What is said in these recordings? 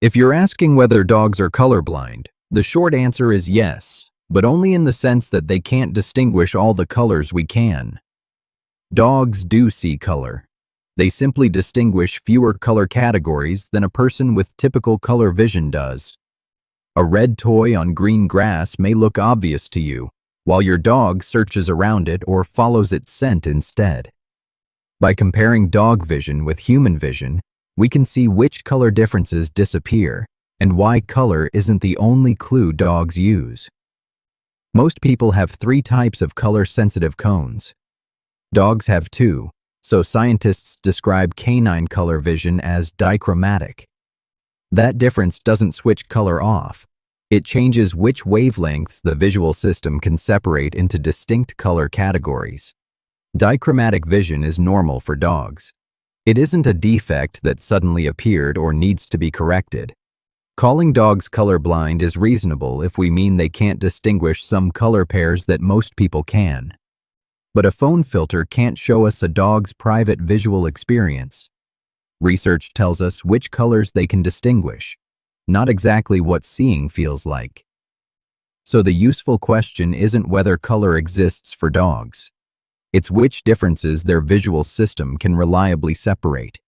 If you're asking whether dogs are colorblind, the short answer is yes, but only in the sense that they can't distinguish all the colors we can. Dogs do see color. They simply distinguish fewer color categories than a person with typical color vision does. A red toy on green grass may look obvious to you, while your dog searches around it or follows its scent instead. By comparing dog vision with human vision, we can see which color differences disappear and why color isn't the only clue dogs use. Most people have 3 types of color-sensitive cones. Dogs have 2, so scientists describe canine color vision as dichromatic. That difference doesn't switch color off. It changes which wavelengths the visual system can separate into distinct color categories. Dichromatic vision is normal for dogs. It isn't a defect that suddenly appeared or needs to be corrected. Calling dogs colorblind is reasonable if we mean they can't distinguish some color pairs that most people can. But a phone filter can't show us a dog's private visual experience. Research tells us which colors they can distinguish, not exactly what seeing feels like. So the useful question isn't whether color exists for dogs. It's which differences their visual system can reliably separate.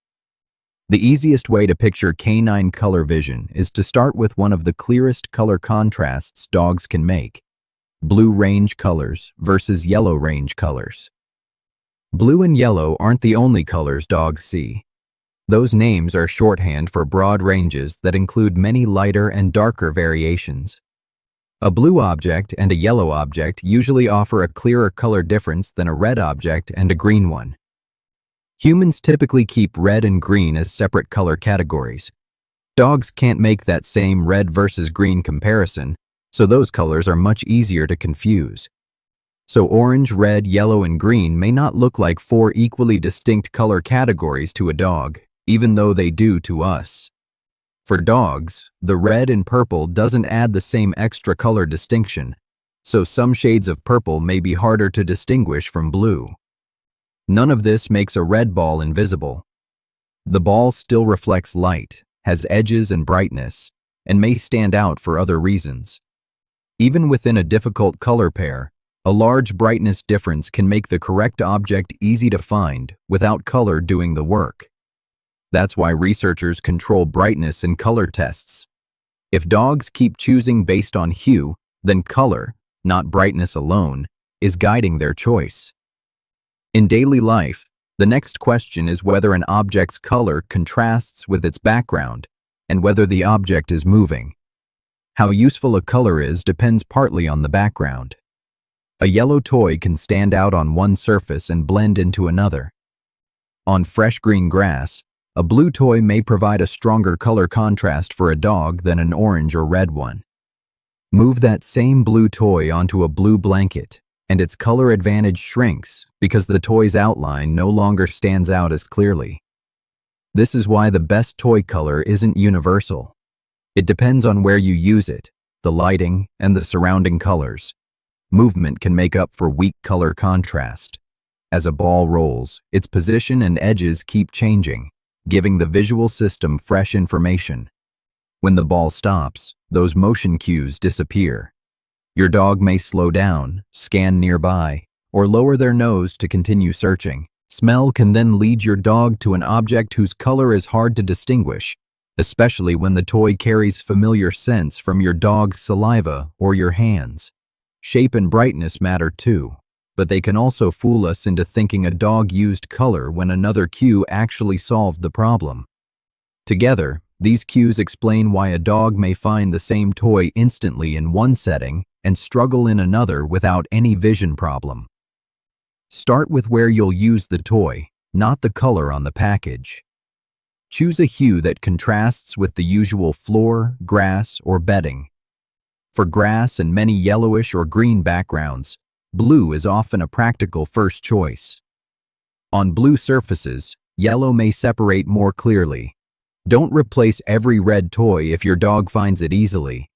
The easiest way to picture canine color vision is to start with one of the clearest color contrasts dogs can make: blue range colors versus yellow range colors. Blue and yellow aren't the only colors dogs see. Those names are shorthand for broad ranges that include many lighter and darker variations. A blue object and a yellow object usually offer a clearer color difference than a red object and a green one. Humans typically keep red and green as separate color categories. Dogs can't make that same red versus green comparison, so those colors are much easier to confuse. So orange, red, yellow, and green may not look like 4 equally distinct color categories to a dog, even though they do to us. For dogs, the red and purple doesn't add the same extra color distinction, so some shades of purple may be harder to distinguish from blue. None of this makes a red ball invisible. The ball still reflects light, has edges and brightness, and may stand out for other reasons. Even within a difficult color pair, a large brightness difference can make the correct object easy to find without color doing the work. That's why researchers control brightness in color tests. If dogs keep choosing based on hue, then color, not brightness alone, is guiding their choice. In daily life, the next question is whether an object's color contrasts with its background and whether the object is moving. How useful a color is depends partly on the background. A yellow toy can stand out on one surface and blend into another. On fresh green grass, a blue toy may provide a stronger color contrast for a dog than an orange or red one. Move that same blue toy onto a blue blanket, and its color advantage shrinks because the toy's outline no longer stands out as clearly. This is why the best toy color isn't universal. It depends on where you use it, the lighting, and the surrounding colors. Movement can make up for weak color contrast. As a ball rolls, its position and edges keep changing, giving the visual system fresh information. When the ball stops, those motion cues disappear. Your dog may slow down, scan nearby, or lower their nose to continue searching. Smell can then lead your dog to an object whose color is hard to distinguish, especially when the toy carries familiar scents from your dog's saliva or your hands. Shape and brightness matter too, but they can also fool us into thinking a dog used color when another cue actually solved the problem. Together, these cues explain why a dog may find the same toy instantly in one setting and struggle in another without any vision problem. Start with where you'll use the toy, not the color on the package. Choose a hue that contrasts with the usual floor, grass, or bedding. For grass and many yellowish or green backgrounds, blue is often a practical first choice. On blue surfaces, yellow may separate more clearly. Don't replace every red toy if your dog finds it easily.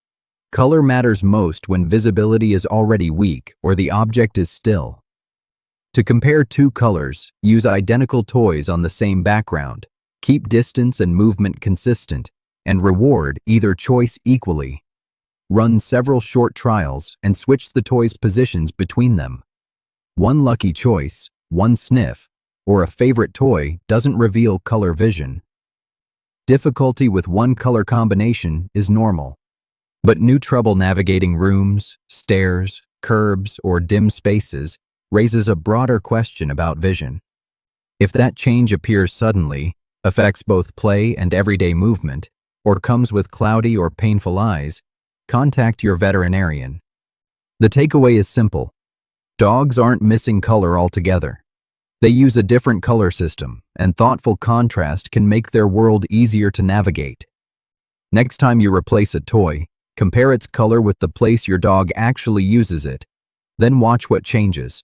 Color matters most when visibility is already weak or the object is still. To compare 2 colors, use identical toys on the same background. Keep distance and movement consistent, and reward either choice equally. Run several short trials and switch the toys' positions between them. One lucky choice, one sniff, or a favorite toy doesn't reveal color vision. Difficulty with one color combination is normal, but new trouble navigating rooms, stairs, curbs, or dim spaces raises a broader question about vision. If that change appears suddenly, affects both play and everyday movement, or comes with cloudy or painful eyes, contact your veterinarian. The takeaway is simple. Dogs aren't missing color altogether. They use a different color system, and thoughtful contrast can make their world easier to navigate. Next time you replace a toy, compare its color with the place your dog actually uses it. Then watch what changes.